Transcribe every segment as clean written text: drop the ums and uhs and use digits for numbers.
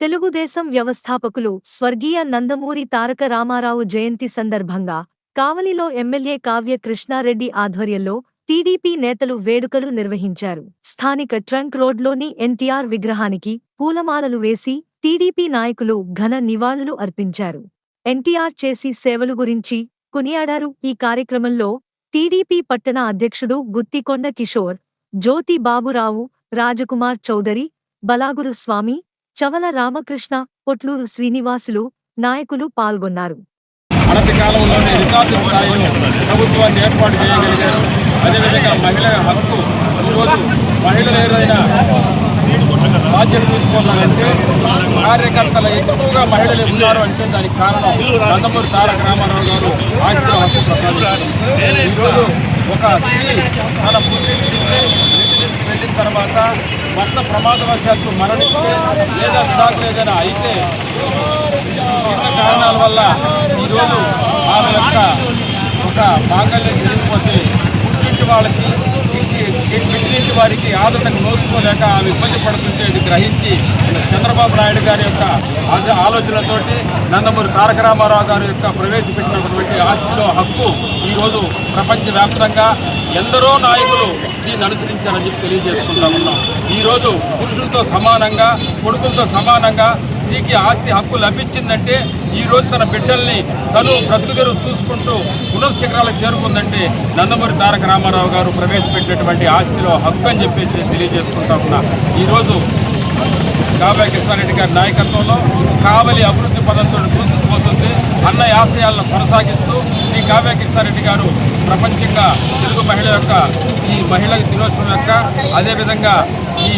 తెలుగుదేశం వ్యవస్థాపకులు స్వర్గీయ నందమూరి తారక రామారావు జయంతి సందర్భంగా కావలిలో ఎమ్మెల్యే కావ్య కృష్ణారెడ్డి ఆధ్వర్యంలో టీడీపీ నేతలు వేడుకలు నిర్వహించారు. స్థానిక ట్రంక్ రోడ్లోని ఎన్టీఆర్ విగ్రహానికి పూలమాలలు వేసి టీడీపీ నాయకులు ఘన నివాళులు అర్పించారు. ఎన్టీఆర్ చేసి సేవలు గురించి కొనియాడారు. ఈ కార్యక్రమంలో టీడీపీ పట్టణ అధ్యక్షుడు గుత్తికొండ కిషోర్, జ్యోతి బాబురావు, రాజకుమార్ చౌదరి, బలాగురు స్వామి, చవల రామకృష్ణ, పొట్లూరు శ్రీనివాసులు నాయకులు పాల్గొన్నారు. అనతి కాలంలోనే రికార్డు స్థాయిలో ప్రభుత్వాన్ని ఏర్పాటు చేయగలిగారు. అదేవిధంగా మహిళల హక్కు ఈరోజు మహిళలు ఏదైనా బాధ్యత తీసుకోవాలంటే కార్యకర్తలు ఎక్కువగా మహిళలు ఉన్నారు అంటే దానికి కారణం నందమూరి తారక రామారావు గారు ఆస్తిలో హక్కు ప్రసాదించారు. ఈరోజు ఒక స్త్రీ తన పుట్టింటికి వెళ్ళిన తర్వాత భర్త ప్రమాదవశాత్తు మరణిస్తే లేదా విడాకులు ఏదైనా అయితే వివిధ కారణాల వల్ల ఈరోజు ఆమె యొక్క ఒక మాంగళ్యం జరిగిపోతే పుట్టింటి వాళ్ళకి మిగిలింటి వారికి ఆదరణకు నోచుకోలేక ఆమె ఇబ్బంది పడుతుంటే ఇది గ్రహించి చంద్రబాబు నాయుడు గారి యొక్క ఆలోచనలతోటి నందమూరి తారక రామారావు గారి యొక్క ప్రవేశపెట్టినటువంటి ఆస్తిలో హక్కు ఈరోజు ప్రపంచవ్యాప్తంగా ఎందరో నాయకులు దీన్ని అనుసరించారని చెప్పి తెలియజేసుకుంటా ఉన్నాం. ఈరోజు పురుషులతో సమానంగా, కొడుకులతో సమానంగా స్త్రీకి ఆస్తి హక్కు లభించిందంటే ఈరోజు తన బిడ్డల్ని తను బ్రతుకుదెరువు చూసుకుంటూ ఉన్నత శిఖరాలకు చేరుకుందంటే నందమూరి తారక రామారావు గారు ప్రవేశపెట్టినటువంటి ఆస్తిలో హక్కు అని చెప్పేసి తెలియజేసుకుంటా ఉన్నా. ఈరోజు కావ్య కృష్ణారెడ్డి గారి నాయకత్వంలో కావలి అభివృద్ధి పదంతో దూసుకుపోతుంది. అన్న ఆశయాలను కొనసాగిస్తూ శ్రీ కావ్య కృష్ణారెడ్డి గారు ప్రపంచంగా తెలుగు మహిళ యొక్క ఈ మహిళా దినోత్సవం యొక్క అదేవిధంగా ఈ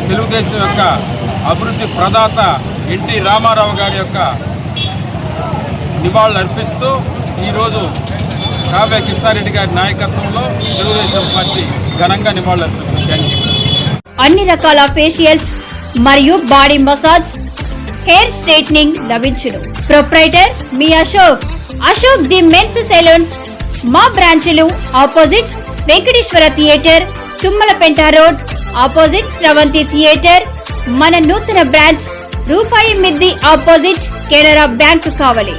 తెలుగుదేశం యొక్క అభివృద్ధి ప్రదాత ఎన్టీ రామారావు గారి యొక్క నివాళులు అర్పిస్తూ ఈరోజు కావ్య కృష్ణారెడ్డి గారి నాయకత్వంలో తెలుగుదేశం పార్టీ ఘనంగా నివాళులు అర్పిస్తుంది. అన్ని రకాల ఫేషియల్స్ మరియు బాడీ మసాజ్, హెయిర్ స్ట్రైట్నింగ్ లభించును. ప్రొప్రైటర్ మీ అశోక్ ది మెన్స్ సెలూన్స్. మా బ్రాంచ్లు opposite Venkateswara theatre, Tummalapenta road, opposite Sravanthi theatre. మన నూతన బ్రాంచ్ రూపాయి మిద్ది ఆపోజిట్ కెనరా బ్యాంక్ కావలి.